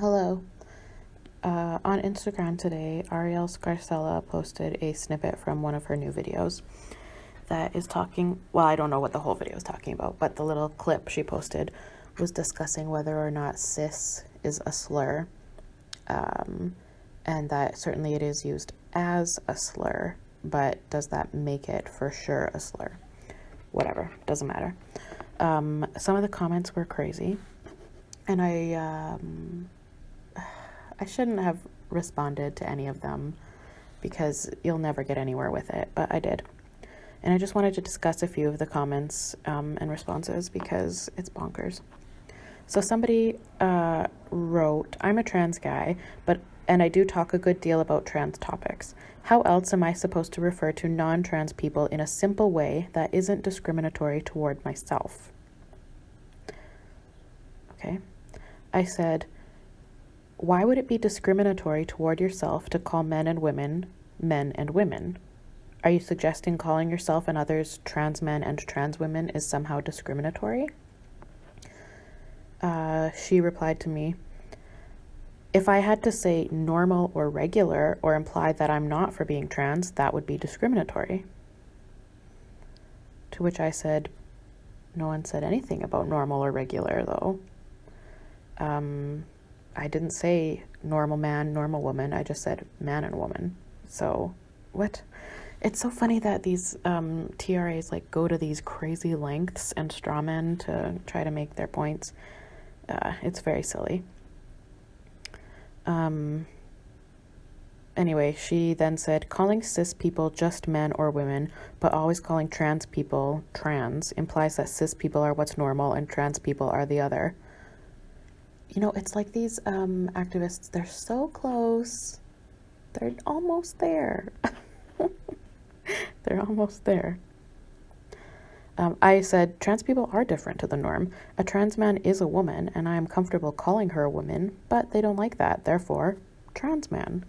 Hello. On Instagram today, Ariel Scarcella posted a snippet from one of her new videos that is talking, well, I don't know what the whole video is talking about, but the little clip she posted was discussing whether or not cis is a slur, and that certainly it is used as a slur, but does that make it for sure a slur? Whatever, doesn't matter. Some of the comments were crazy, and I shouldn't have responded to any of them because you'll never get anywhere with it, but I did. And I just wanted to discuss a few of the comments and responses because it's bonkers. So somebody wrote, "I'm a trans guy, and I do talk a good deal about trans topics. How else am I supposed to refer to non-trans people in a simple way that isn't discriminatory toward myself?" Okay. I said, "Why would it be discriminatory toward yourself to call men and women men and women? Are you suggesting calling yourself and others trans men and trans women is somehow discriminatory?" She replied to me, "If I had to say normal or regular or imply that I'm not for being trans, that would be discriminatory." To which I said, "No one said anything about normal or regular, though. I didn't say normal man, normal woman. I just said man and woman. So what?" It's so funny that these TRAs like go to these crazy lengths and straw men to try to make their points. It's very silly. Anyway, she then said, "Calling cis people just men or women, but always calling trans people trans implies that cis people are what's normal and trans people are the other." You know, it's like these activists, they're so close. They're almost there. They're almost there. I said, "Trans people are different to the norm. A trans man is a woman, and I am comfortable calling her a woman, but they don't like that. Therefore, trans man."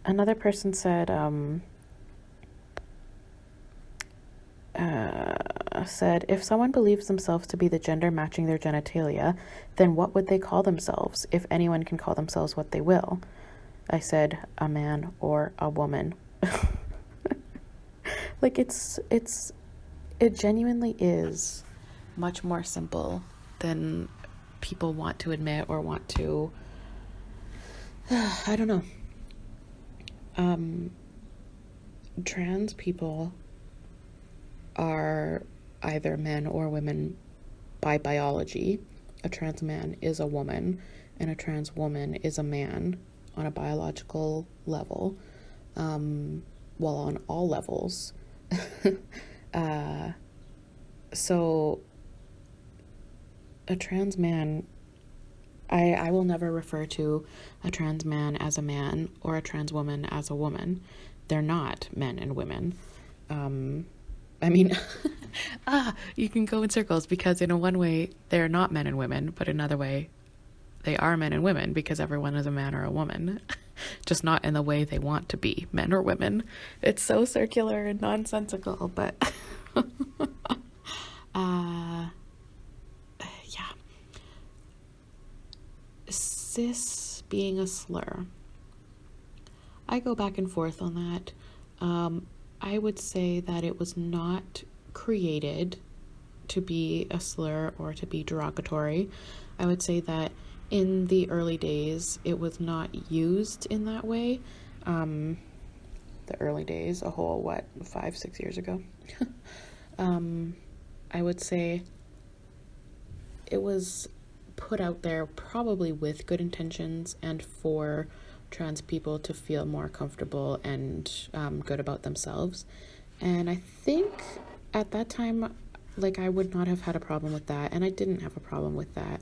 Another person said, "If someone believes themselves to be the gender matching their genitalia, then what would they call themselves, if anyone can call themselves what they will?" I said, "A man or a woman." Like it genuinely is much more simple than people want to admit or want to, I don't know. Trans people are either men or women by biology. A trans man is a woman, and a trans woman is a man on a biological level, well, on all levels. So a trans man, I will never refer to a trans man as a man or a trans woman as a woman. They're not men and women. I mean, you can go in circles because in one way they're not men and women, but in another way they are men and women because everyone is a man or a woman, just not in the way they want to be men or women. It's so circular and nonsensical, but yeah. Cis being a slur. I go back and forth on that. I would say that it was not created to be a slur or to be derogatory. I would say that in the early days, it was not used in that way. The early days, a whole, 5-6 years ago? I would say it was put out there probably with good intentions and for trans people to feel more comfortable and good about themselves. And I think at that time, like, I would not have had a problem with that, and I didn't have a problem with that.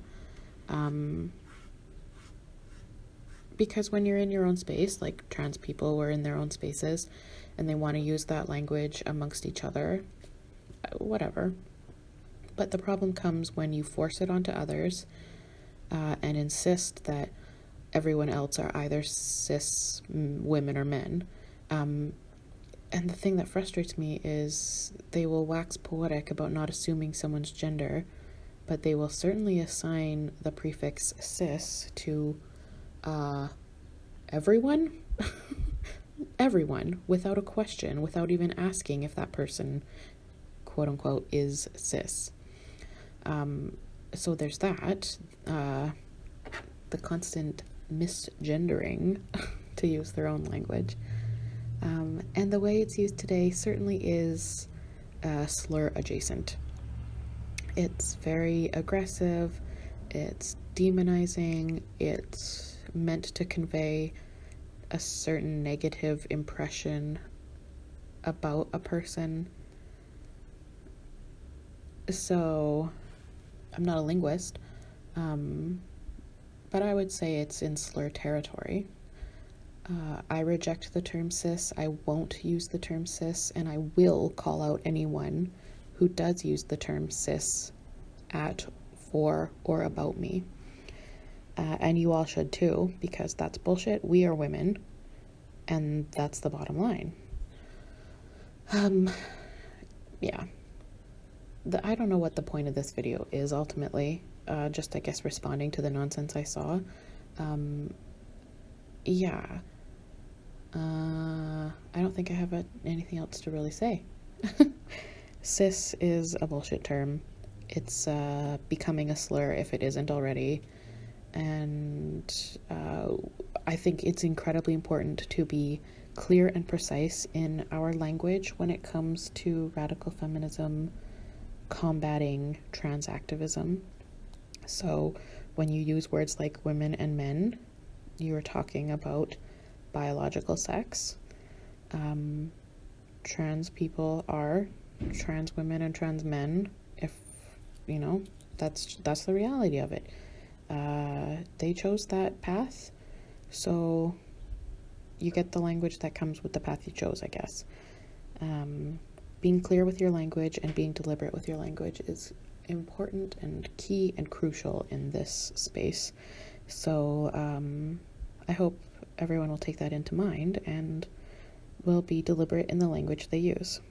Because when you're in your own space, like trans people were in their own spaces, and they want to use that language amongst each other, whatever. But the problem comes when you force it onto others and insist that everyone else are either cis women or men. And the thing that frustrates me is they will wax poetic about not assuming someone's gender, but they will certainly assign the prefix cis to everyone. Everyone, without a question, without even asking if that person, quote unquote, is cis. So there's that. The constant misgendering, to use their own language. And the way it's used today certainly is slur adjacent. It's very aggressive, it's demonizing, it's meant to convey a certain negative impression about a person. So, I'm not a linguist, but I would say it's in slur territory. I reject the term cis, I won't use the term cis, and I will call out anyone who does use the term cis at, for, or about me. And you all should too, because that's bullshit. We are women, and that's the bottom line. Yeah. I don't know what the point of this video is ultimately. Just, I guess, responding to the nonsense I saw. Yeah. I don't think I have anything else to really say. Cis is a bullshit term. It's becoming a slur if it isn't already. And I think it's incredibly important to be clear and precise in our language when it comes to radical feminism combating trans activism. So when you use words like women and men, you are talking about biological sex. Trans people are trans women and trans men. If you know, that's the reality of it. They chose that path, so you get the language that comes with the path you chose, I guess. Being clear with your language and being deliberate with your language is important and key and crucial in this space. So I hope everyone will take that into mind and will be deliberate in the language they use.